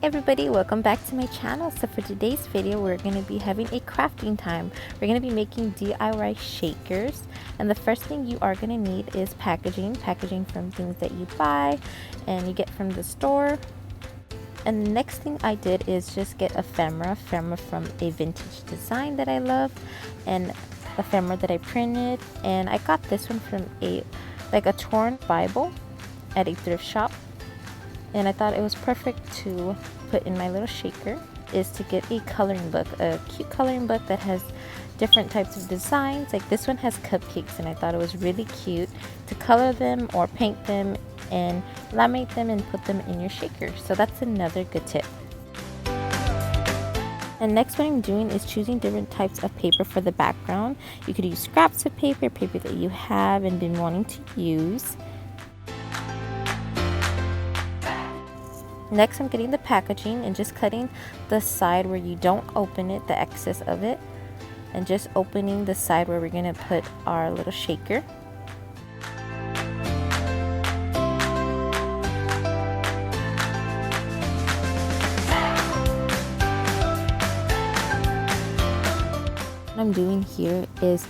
everybody, welcome back to my channel. So for today's video we're going to be having a crafting time. We're going to be making DIY shakers, and the first thing you are going to need is packaging from things that you buy and you get from the store. And the next thing I did is just get ephemera from a vintage design that I love, and ephemera that I printed. And I got this one from a torn Bible at a thrift shop, and I thought it was perfect to put in my little shaker. Is to get a coloring book, a cute coloring book that has different types of designs. Like this one has cupcakes, and I thought it was really cute to color them or paint them and laminate them and put them in your shaker. So that's another good tip. And next, what I'm doing is choosing different types of paper for the background. You could use scraps of paper that you have and been wanting to use. Next, I'm getting the packaging and just cutting the side where you don't open it, the excess of it, and just opening the side where we're going to put our little shaker. What I'm doing here is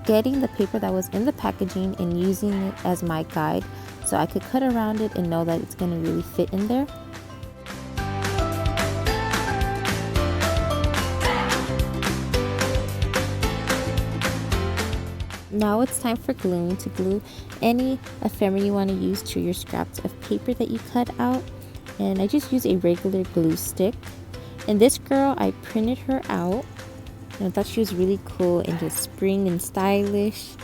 getting the paper that was in the packaging and using it as my guide, so I could cut around it and know that it's going to really fit in there. Now it's time for gluing. To glue any ephemera you want to use to your scraps of paper that you cut out, and I just use a regular glue stick. And this girl, I printed her out, and I thought she was really cool and just spring and stylish.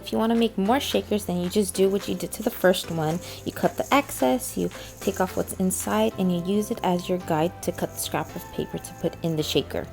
If you want to make more shakers, then you just do what you did to the first one. You cut the excess, you take off what's inside, and you use it as your guide to cut the scrap of paper to put in the shaker.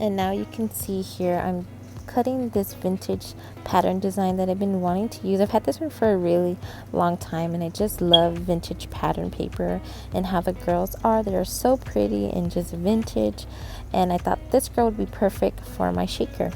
And now you can see here I'm cutting this vintage pattern design that I've been wanting to use. I've had this one for a really long time, and I just love vintage pattern paper and how the girls are. They're so pretty and just vintage, and I thought this girl would be perfect for my shaker.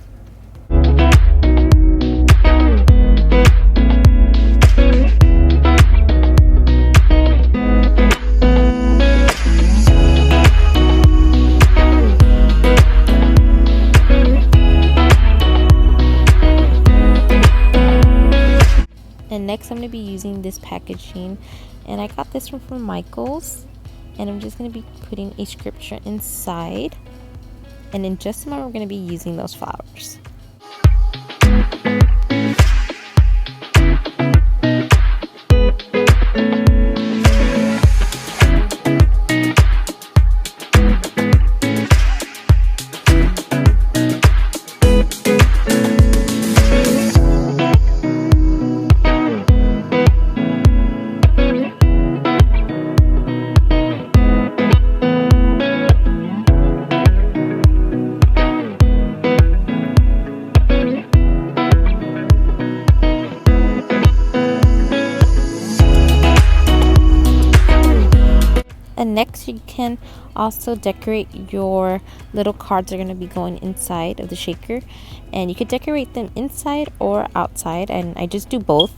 And next, I'm going to be using this packaging, and I got this one from Michael's, and I'm just going to be putting a scripture inside, and in just a moment we're going to be using those flowers. And next, you can also decorate your little cards that are going to be going inside of the shaker, and you could decorate them inside or outside, and I just do both.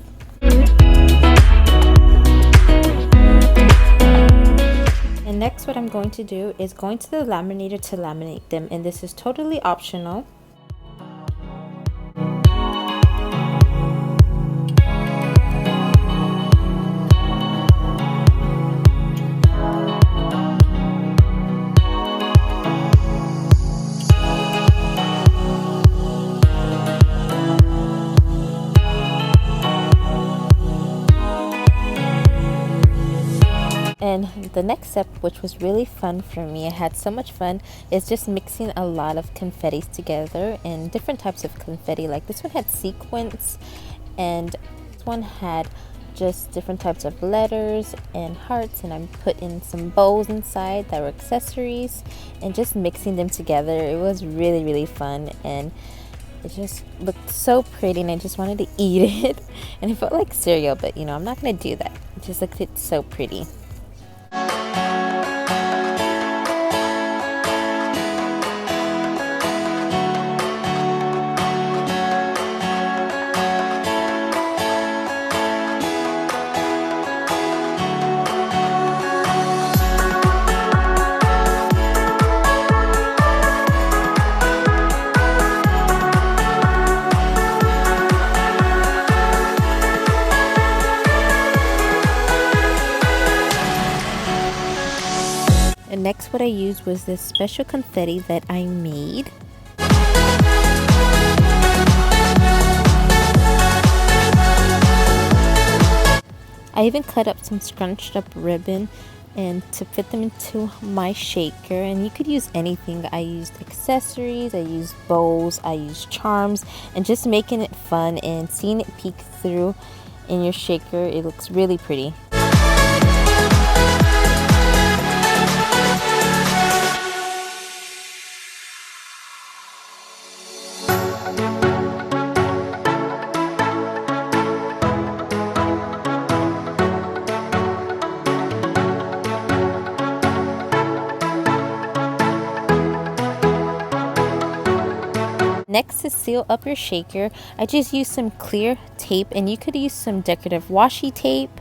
And next, what I'm going to do is going to the laminator to laminate them, and this is totally optional. And the next step, which was really fun for me, I had so much fun, is just mixing a lot of confettis together, and different types of confetti. Like this one had sequins, and this one had just different types of letters and hearts, and I put in some bows inside that were accessories, and just mixing them together. It was really fun, and it just looked so pretty, and I just wanted to eat it. And it felt like cereal, but you know, I'm not gonna do that. It just looked so pretty. next what I used was this special confetti that I made. I even cut up some scrunched up ribbon and to fit them into my shaker, and you could use anything. I used accessories, I used bows, I used charms, and just making it fun and seeing it peek through in your shaker. It looks really pretty. Next, to seal up your shaker, I just used some clear tape, and you could use some decorative washi tape.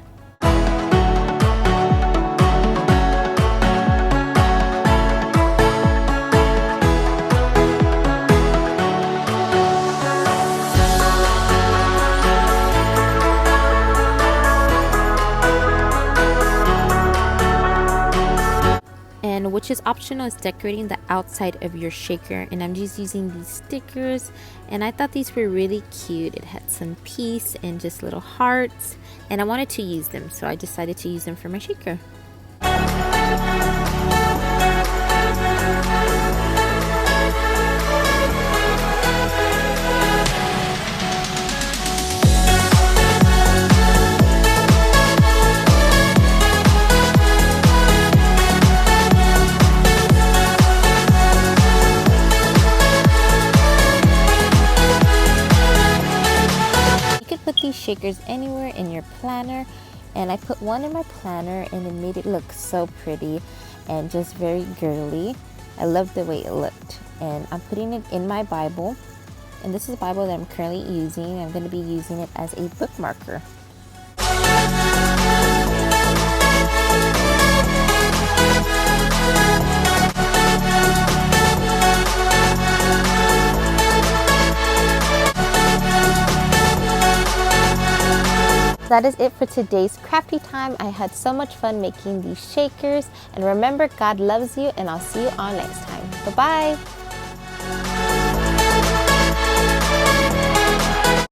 And which is optional is decorating the outside of your shaker, and I'm just using these stickers, and I thought these were really cute. It had some peace and just little hearts, and I wanted to use them, so I decided to use them for my shaker. Put these shakers anywhere in your planner, and I put one in my planner, and it made it look so pretty and just very girly. I love the way it looked, and I'm putting it in my Bible, and this is a Bible that I'm currently using. I'm going to be using it as a bookmarker. That is it for today's crafty time. I had so much fun making these shakers, and remember, God loves you, and I'll see you all next time. Bye-bye.